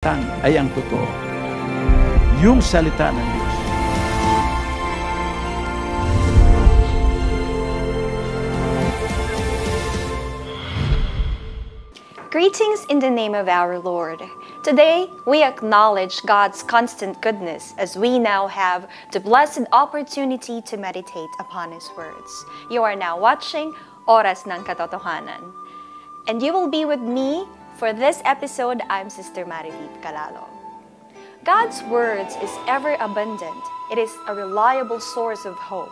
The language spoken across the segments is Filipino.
ay ang totoo. Yung salita ng Diyos. Greetings in the name of our Lord. Today, we acknowledge God's constant goodness as we now have the blessed opportunity to meditate upon His words. You are now watching Oras ng Katotohanan. And you will be with me for this episode. I'm Sister Marilit Calalo. God's words is ever abundant. It is a reliable source of hope.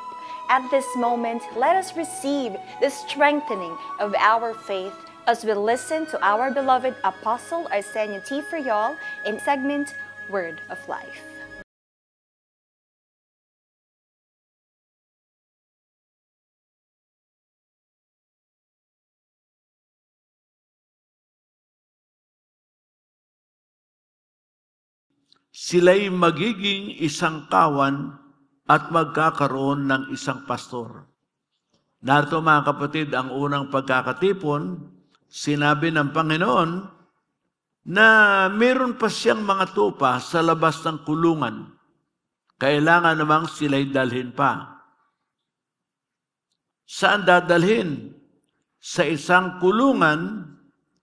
At this moment, let us receive the strengthening of our faith as we listen to our beloved Apostle Arsenio T. Friol in segment Word of Life. Sila'y magiging isang kawan at magkakaroon ng isang pastor. Narito mga kapatid, ang unang pagkakatipon, sinabi ng Panginoon na meron pa siyang mga tupa sa labas ng kulungan. Kailangan namang sila'y dalhin pa. Saan dadalhin? Sa isang kulungan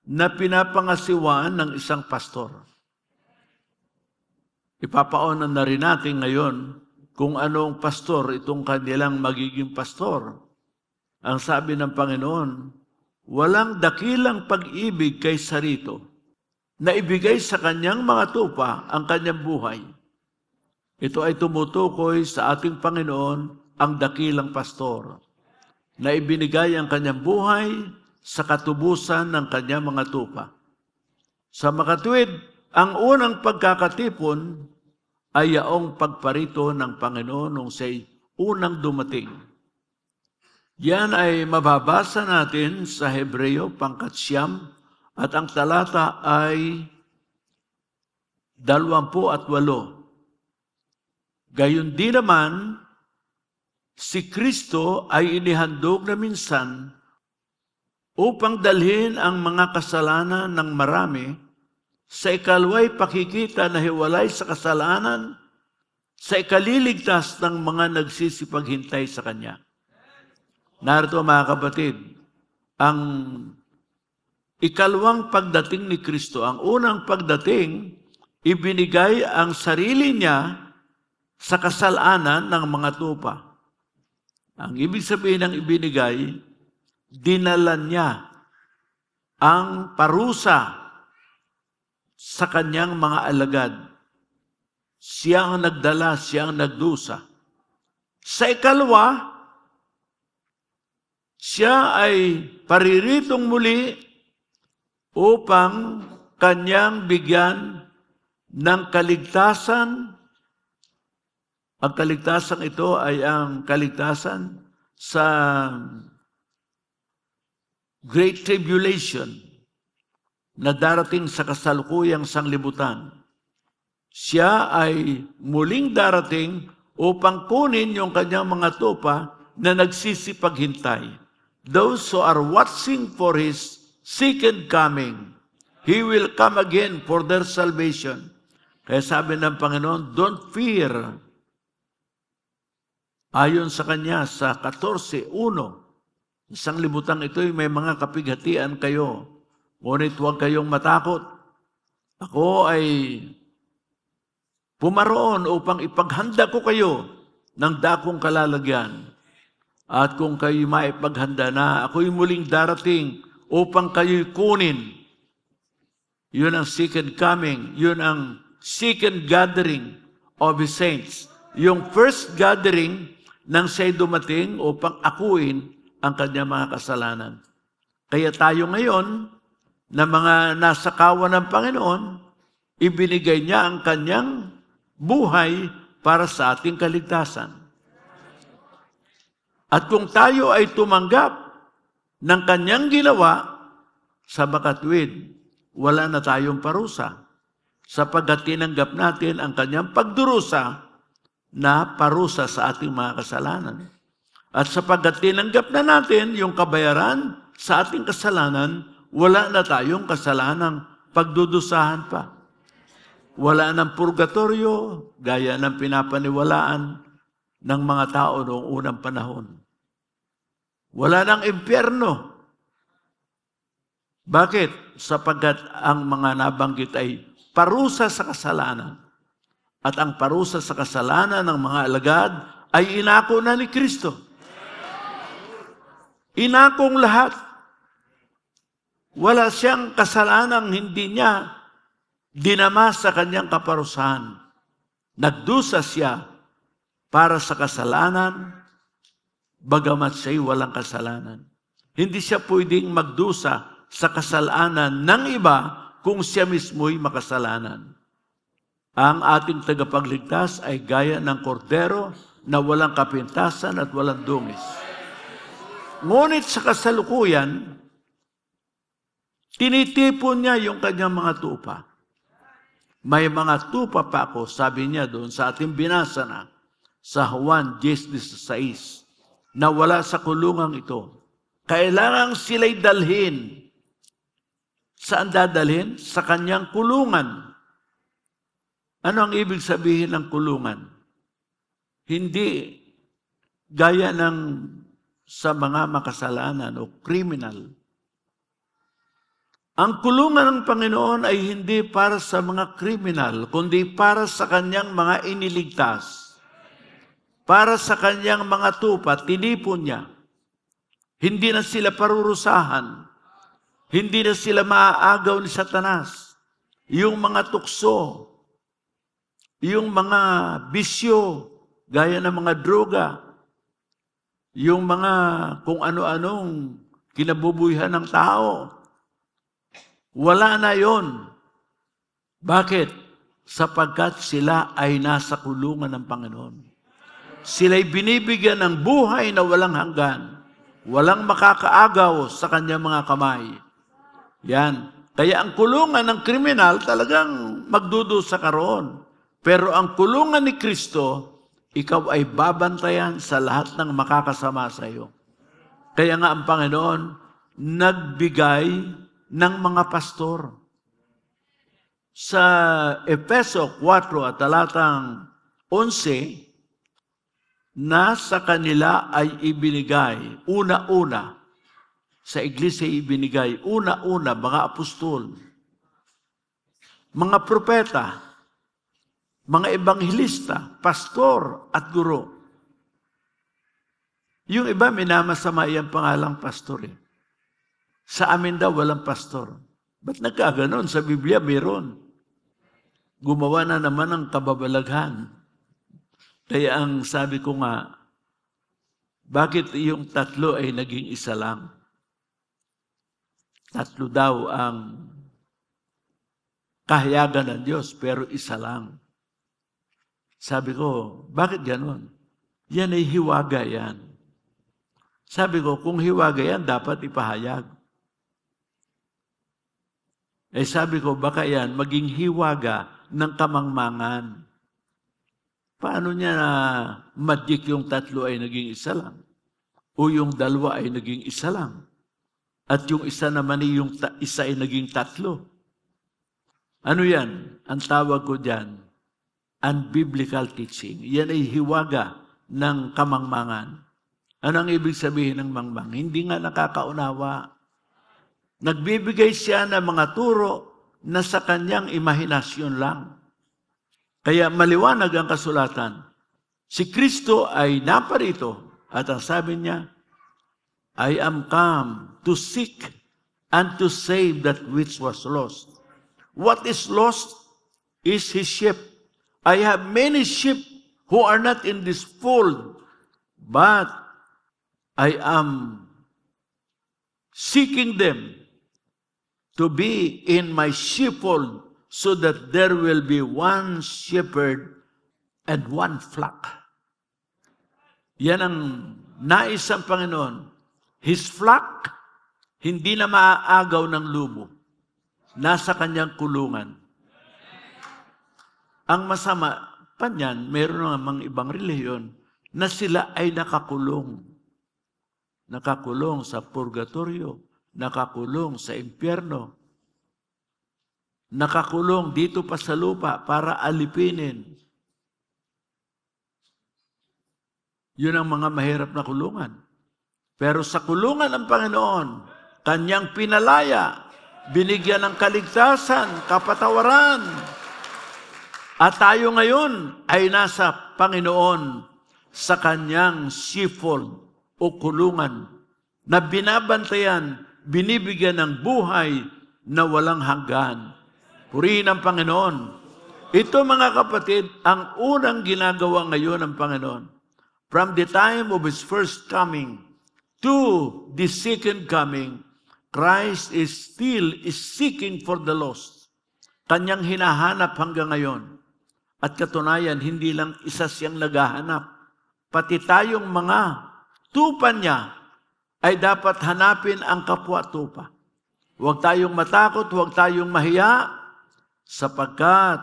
na pinapangasiwaan ng isang pastor. Ipapaonan na rin natin ngayon kung anong pastor itong kanilang magiging pastor. Ang sabi ng Panginoon, walang dakilang pag-ibig kaysa rito na ibigay sa kanyang mga tupa ang kanyang buhay. Ito ay tumutukoy sa ating Panginoon, ang dakilang pastor, na ibinigay ang kanyang buhay sa katubusan ng kanyang mga tupa. Sa makatuwid, ang unang pagkakatipon ay yaong pagparito ng Panginoon nung siya'y unang dumating. Yan ay mababasa natin sa Hebreo pangkat 9 at ang talata ay 28. Gayon din naman, si Kristo ay inihandog na minsan upang dalhin ang mga kasalanan ng marami sa ikalaway pakikita na hiwalay sa kasalanan, sa ikaliligtas ng mga nagsisipaghintay sa Kanya. Narito mga kapatid, ang ikalawang pagdating ni Kristo, ang unang pagdating, ibinigay ang sarili niya sa kasalanan ng mga tupa. Ang ibig sabihin ng ibinigay, dinala niya ang parusa sa kanyang mga alagad. Siya ang nagdala, siya ang nagdusa. Sa ikalawa, siya ay pariritong muli upang kanyang bigyan ng kaligtasan. Ang kaligtasan ito ay ang kaligtasan sa Great Tribulation na darating sa kasalukuyang sanglibutan. Siya ay muling darating upang kunin yung kanyang mga tupa na nagsisipaghintay. Those who are watching for His second coming, He will come again for their salvation. Kaya sabi ng Panginoon, don't fear. Ayon sa Kanya, sa 14:1, isang libutan ito may mga kapighatian kayo. Ngunit huwag kayong matakot. Ako ay pumaroon upang ipaghanda ko kayo ng dakong kalalagyan. At kung kayo maipaghanda na, ako'y muling darating upang kayo'y kunin. Yun ang second coming. Yun ang second gathering of His saints. Yung first gathering nang siya'y dumating upang akuin ang kanyang mga kasalanan. Kaya tayo ngayon, na mga nasa kawan ng Panginoon, ibinigay niya ang kanyang buhay para sa ating kaligtasan. At kung tayo ay tumanggap ng kanyang ginawa, sa makatwid, wala na tayong parusa, sapagkat tinanggap natin ang kanyang pagdurusa na parusa sa ating mga kasalanan. At sapagkat tinanggap na natin yung kabayaran sa ating kasalanan, wala na tayong kasalanang pagdudusahan pa. Wala ng purgatorio, gaya ng pinapaniwalaan ng mga tao noong unang panahon. Wala ng impyerno. Bakit? Sapagkat ang mga nabanggit ay parusa sa kasalanan. At ang parusa sa kasalanan ng mga alagad ay inako na ni Kristo. Inakong lahat. Wala siyang kasalanang hindi niya dinama sa kanyang kaparusahan. Nagdusa siya para sa kasalanan, bagamat siya'y walang kasalanan. Hindi siya pwedeng magdusa sa kasalanan ng iba kung siya mismo'y makasalanan. Ang ating tagapagligtas ay gaya ng kordero na walang kapintasan at walang dungis. Ngunit sa kasalukuyan, tinitipon niya yung kanyang mga tupa. May mga tupa pa ako, sabi niya doon sa ating binasa na sa Juan 10:16, na wala sa kulungang ito. Kailangan sila'y dalhin. Saan dadalhin? Sa kanyang kulungan. Ano ang ibig sabihin ng kulungan? Hindi gaya ng sa mga makasalanan o criminal. Ang kulungan ng Panginoon ay hindi para sa mga kriminal, kundi para sa kanyang mga iniligtas. Para sa kanyang mga tupa, tinipon niya. Hindi na sila parurusahan. Hindi na sila maaagaw ni Satanas. Yung mga tukso, yung mga bisyo, gaya ng mga droga, yung mga kung ano-anong kinabubuhay ng tao, wala na yon. Bakit? Sapagkat sila ay nasa kulungan ng Panginoon. Sila'y binibigyan ng buhay na walang hanggan. Walang makakaagaw sa kanyang mga kamay. Yan. Kaya ang kulungan ng kriminal talagang magdudusa ka roon. Pero ang kulungan ni Kristo, ikaw ay babantayan sa lahat ng makakasama sa iyo. Kaya nga ang Panginoon nagbigay ng mga pastor. Sa Efeso 4 at talatang 11, na sa kanila ay ibinigay, una-una, sa iglesia ibinigay, una-una, mga apostol, mga propeta, mga ebanghilista, pastor at guro. Yung iba, minamasama yung pangalang pastor. Sa amin daw, walang pastor. Ba't nagkaganon? Sa Biblia, meron. Gumawa na naman ng kababalaghan. Kaya ang sabi ko nga, bakit yung tatlo ay naging isa lang? Tatlo daw ang kahayagan ng Diyos, pero isa lang. Sabi ko, bakit ganon? Yan ay hiwaga yan. Sabi ko, kung hiwaga yan, dapat ipahayag. Eh sabi ko, baka yan maging hiwaga ng kamangmangan. Paano niya na magic yung tatlo ay naging isa lang? O yung dalawa ay naging isa lang? At yung isa naman ay yung isa ay naging tatlo? Ano yan? Ang tawag ko dyan, unbiblical teaching. Yan ay hiwaga ng kamangmangan. Ano ang ibig sabihin ng mangmang? Hindi nga nakakaunawa. Nagbibigay siya ng mga turo na sa kanyang imahinasyon lang. Kaya maliwanag ang kasulatan. Si Kristo ay naparito at ang sabi niya, I am come to seek and to save that which was lost. What is lost is his sheep. I have many sheep who are not in this fold, but I am seeking them to be in my sheepfold, so that there will be one shepherd and one flock. Yan ang nais ng Panginoon. His flock, hindi na maaagaw ng lumo. Nasa kanyang kulungan. Ang masama pa niyan, meron namang ibang relihiyon na sila ay nakakulong. Nakakulong sa purgatorio, nakakulong sa impyerno. nakakulong dito pa sa lupa para alipinin. Yun ang mga mahirap na kulungan. Pero sa kulungan ng Panginoon, Kanyang pinalaya, binigyan ng kaligtasan, kapatawaran. At tayo ngayon ay nasa Panginoon sa Kanyang sheepfold o kulungan na binabantayan, binibigyan ng buhay na walang hanggan. Purihin ang Panginoon. Ito mga kapatid, ang unang ginagawa ngayon ng Panginoon. From the time of His first coming to the second coming, Christ is still seeking for the lost. Kanyang hinahanap hanggang ngayon. At katunayan, hindi lang isa siyang naghahanap. Pati tayong mga tupa niya ay dapat hanapin ang kapwa-tupa. Huwag tayong matakot, huwag tayong mahiya, sapagkat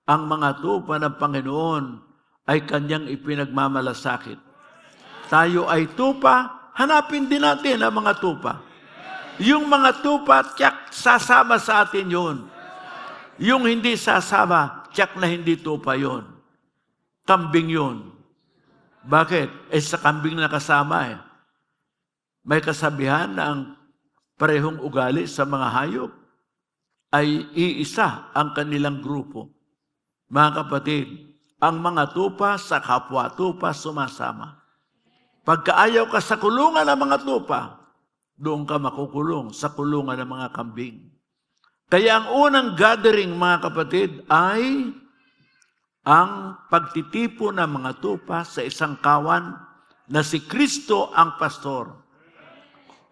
ang mga tupa ng Panginoon ay Kanyang ipinagmamalasakit. Tayo ay tupa, hanapin din natin ang mga tupa. Yung mga tupa, tiyak, sasama sa atin yun. Yung hindi sasama, tiyak na hindi tupa yun. Kambing yun. Bakit? Sa kambing na kasama May kasabihan na ang parehong ugali sa mga hayop ay iisa ang kanilang grupo. Mga kapatid, ang mga tupa sa kapwa-tupa sumasama. Pagkaayaw ka sa kulungan ng mga tupa, doon ka makukulong sa kulungan ng mga kambing. Kaya ang unang gathering, mga kapatid, ay ang pagtitipo ng mga tupa sa isang kawan na si Kristo ang pastor.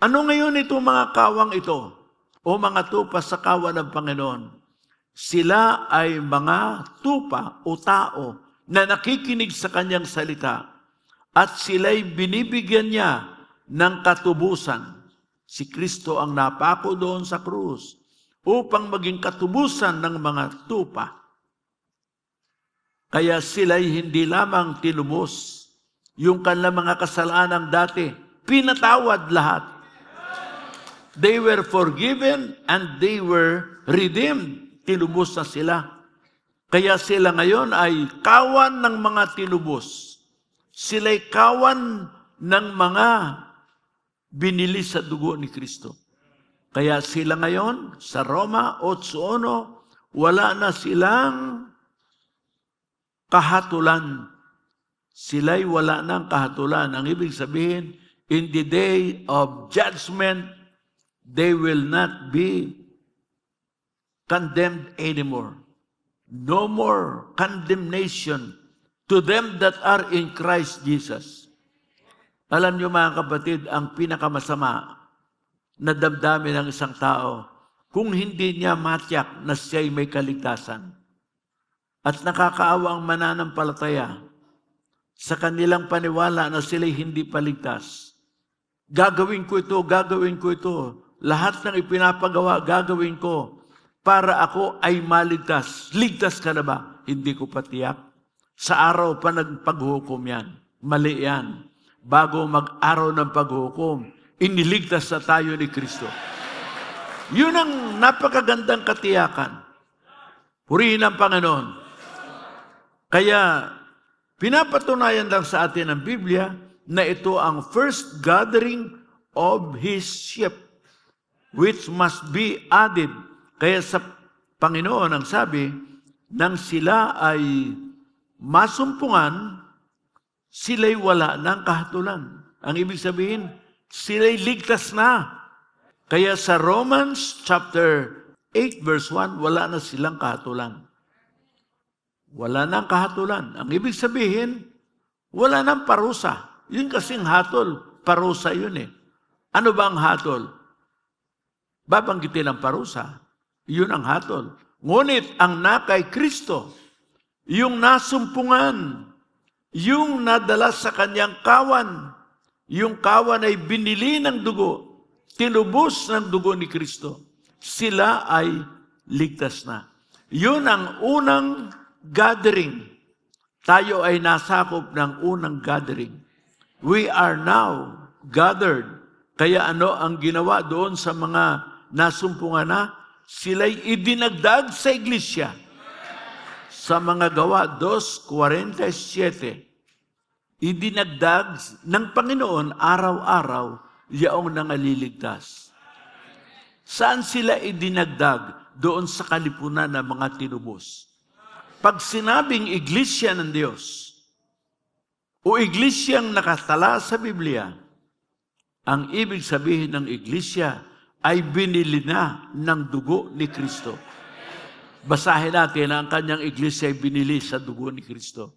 Ano ngayon itong mga kawang ito o mga tupa sa kawan ng Panginoon? Sila ay mga tupa o tao na nakikinig sa Kanyang salita at sila'y binibigyan niya ng katubusan. Si Kristo ang napako doon sa krus upang maging katubusan ng mga tupa. Kaya sila'y hindi lamang tinubos yung kanilang mga kasalanan dati, pinatawad lahat. They were forgiven and they were redeemed. Tinubos na sila. Kaya sila ngayon ay kawan ng mga tinubos. Sila'y kawan ng mga binili sa dugo ni Kristo. Kaya sila ngayon, sa Roma 8:1, wala na silang kahatulan. Sila'y wala ng kahatulan. Ang ibig sabihin, in the day of judgment, they will not be condemned anymore. No more condemnation to them that are in Christ Jesus. Alam niyo mga kapatid, ang pinakamasama na damdamin ng isang tao, kung hindi niya matiyak na siya'y may kaligtasan. At nakakaawa ang mananampalataya sa kanilang paniwala na sila'y hindi paligtas. Gagawin ko ito, gagawin ko ito. Lahat ng ipinapagawa, gagawin ko para ako ay maligtas. Ligtas ka na ba? Hindi ko pa tiyak. Sa araw pa nagpaghukom yan. Mali yan. Bago mag-araw ng paghukom, iniligtas na tayo ni Kristo. Yun ang napakagandang katiyakan. Purihin ang Panginoon. Kaya, pinapatunayan lang sa atin ng Biblia na ito ang first gathering of His sheep, which must be added. Kaya sa Panginoon ang sabi, nang sila ay masumpungan, sila'y wala ng kahatulan. Ang ibig sabihin, sila'y ligtas na. Kaya sa Romans chapter 8 verse 1, wala na silang kahatulan. Wala nang kahatulan. Ang ibig sabihin, wala nang parusa. Yun kasing hatol, parusa yun Ano ba ang hatol? Babanggitin ang parusa. Yun ang hatol. Ngunit ang nakay Kristo, yung nasumpungan, yung nadala sa Kanyang kawan, yung kawan ay binili ng dugo, tinubos ng dugo ni Kristo, sila ay ligtas na. Yun ang unang gathering. Tayo ay nasakop ng unang gathering. We are now gathered. Kaya ano ang ginawa doon sa mga nasumpungan na? sila'y idinagdag sa iglesia. Sa mga Gawa 2:47, idinagdag ng Panginoon araw-araw yaong nangaliligtas. Saan sila idinagdag? Doon sa kalipunan ng mga tinubos. Pag sinabing iglesia ng Diyos, o iglesyang nakatala sa Biblia, ang ibig sabihin ng iglesia ay binili na ng dugo ni Kristo. Basahin natin na ang kanyang iglesia ay binili sa dugo ni Kristo.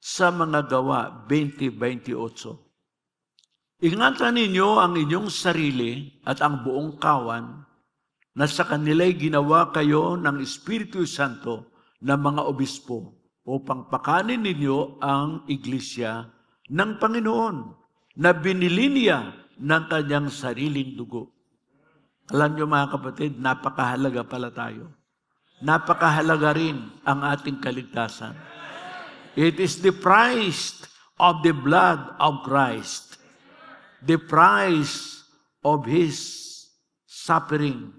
Sa mga Gawa 20:28. Ingatan ninyo ang inyong sarili at ang buong kawan na sa kanila'y ginawa kayo ng Espiritu Santo na mga obispo upang pakanin ninyo ang iglesia ng Panginoon na binili niya ng kanyang sariling dugo. Alam niyo mga kapatid, napakahalaga pala tayo. Napakahalaga rin ang ating kaligtasan. It is the price of the blood of Christ. The price of His suffering.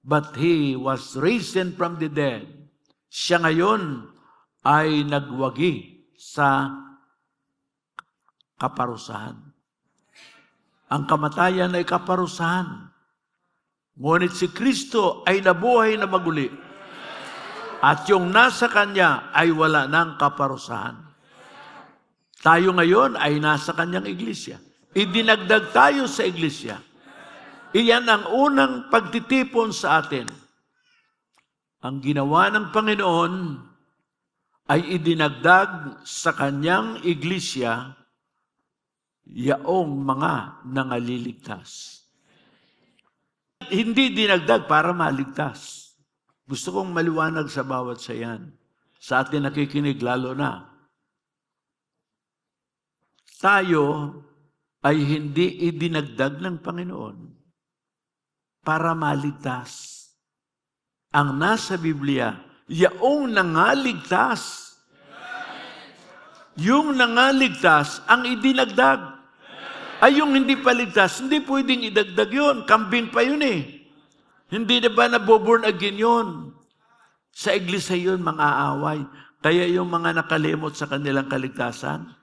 But He was risen from the dead. Siya ngayon ay nagwagi sa kaparusahan. Ang kamatayan ay kaparusahan. Ngunit si Kristo ay nabuhay na maguli. At yung nasa Kanya ay wala ng kaparusahan. Tayo ngayon ay nasa Kanyang iglesia. Idinagdag tayo sa iglesia. Iyan ang unang pagtitipon sa atin. Ang ginawa ng Panginoon ay idinagdag sa Kanyang iglesia yaong mga nangaliligtas. Hindi dinagdag para maligtas. Gusto kong maliwanag sa bawat sayan. Sa atin nakikinig lalo na. Tayo ay hindi idinagdag ng Panginoon para maligtas. Ang nasa Biblia, yaong nangaligtas. Yung nangaligtas ang idinagdag. Ay yung hindi paligtas, hindi pwedeng idagdag yun. Kambing pa yun eh. Hindi na ba naboborn again yun? Sa iglesia yun, mga aaway. Kaya yung mga nakalimot sa kanilang kaligtasan,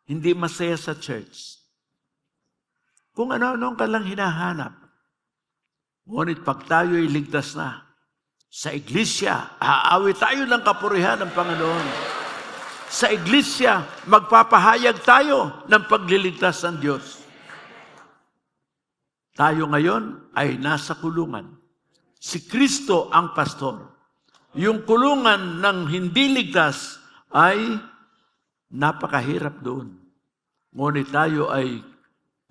hindi masaya sa church. Kung ano-ano ka lang hinahanap. Ngunit pag tayo ay ligtas na, sa iglesia, aawi tayo ng kapurihan ng Panginoon. Sa iglesia, magpapahayag tayo ng pagliligtas ng Diyos. Tayo ngayon ay nasa kulungan. Si Kristo ang pastor. Yung kulungan ng hindi ligtas ay napakahirap doon. Ngunit tayo ay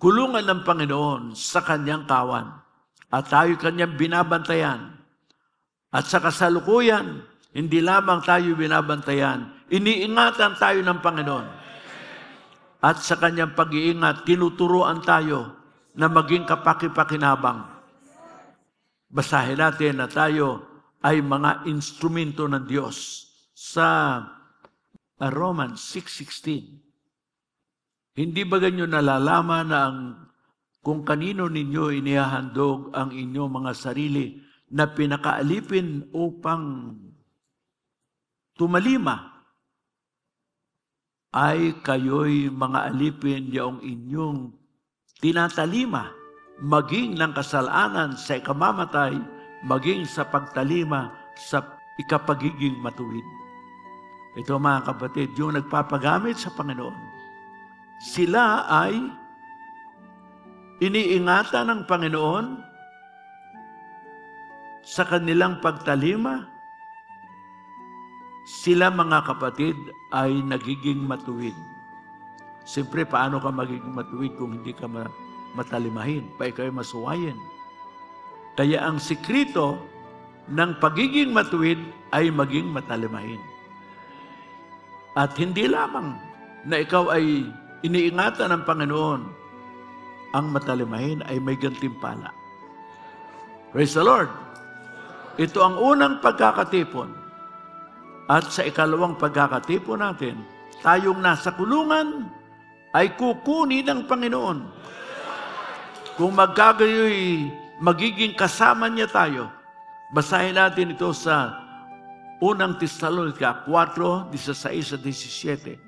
kulungan ng Panginoon sa Kanyang kawan. At tayo Kanyang binabantayan. At sa kasalukuyan, hindi lamang tayo binabantayan, iniingatan tayo ng Panginoon. At sa Kanyang pag-iingat, tinuturuan tayo na maging kapaki-pakinabang. Basahin natin na tayo ay mga instrumento ng Diyos sa Romans 6:16. Hindi ba ganyo nalalaman na kung kanino ninyo inihahandog ang inyong mga sarili na pinakaalipin upang tumalima, ay kayo'y mga alipin yaong inyong tinatalima, maging ng kasalanan sa ikamamatay, maging sa pagtalima sa ikapagiging matuwid. Ito mga kapatid, yung nagpapagamit sa Panginoon, sila ay iniingatan ng Panginoon sa kanilang pagtalima. Sila mga kapatid ay nagiging matuwid. Siyempre, paano ka magiging matuwid kung hindi ka matalimahin? Pa ikaw masuwayin. Kaya ang sikrito ng pagiging matuwid ay maging matalimahin. At hindi lamang na ikaw ay iniingatan ng Panginoon, ang matalimahin ay may gantimpala. Praise the Lord! Ito ang unang pagkakatipon. At sa ikalawang pagkakatipon natin, tayong nasa kulungan ay kukunin ng Panginoon. Kung magkagayoy magiging kasama niya tayo, Basahin natin ito sa unang Tesalonica 4, 16 at 17.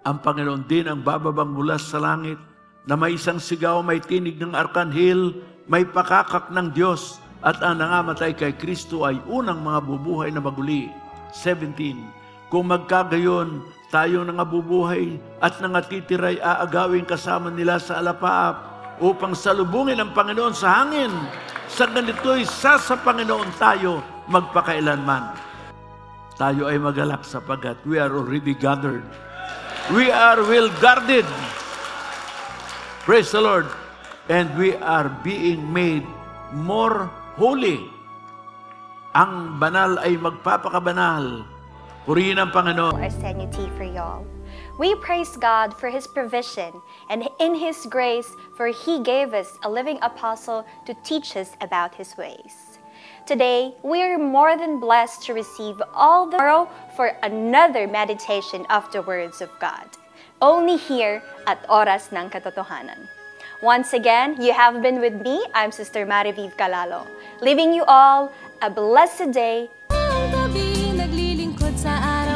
Ang Panginoon din ang bababang mula sa langit, na may isang sigaw, may tinig ng arkanghel, may pakakak ng Diyos, at ang nangamatay kay Kristo ay unang mga bubuhay na maguli. 17. Kung magkagayon, tayong nangabubuhay at nangatitiray aagawin kasama nila sa alapaap upang salubungin ang Panginoon sa hangin. Sa ganito'y sa Panginoon tayo magpakailanman. Tayo ay magalak sapagkat we are already gathered. We are well guarded. Praise the Lord. And we are being made more holy. Ang banal ay magpapakabanal. Purihin ang Panginoon. Our sanity for y'all. We praise God for His provision and in His grace, for He gave us a living apostle to teach us about His ways. Today, we are more than blessed to receive all the tomorrow for another meditation of the words of God. Only here at Oras ng Katotohanan. Once again, you have been with me. I'm Sister Mariviv Calalo. Leaving you all a blessed day. Ang gabi naglilingkod sa araw.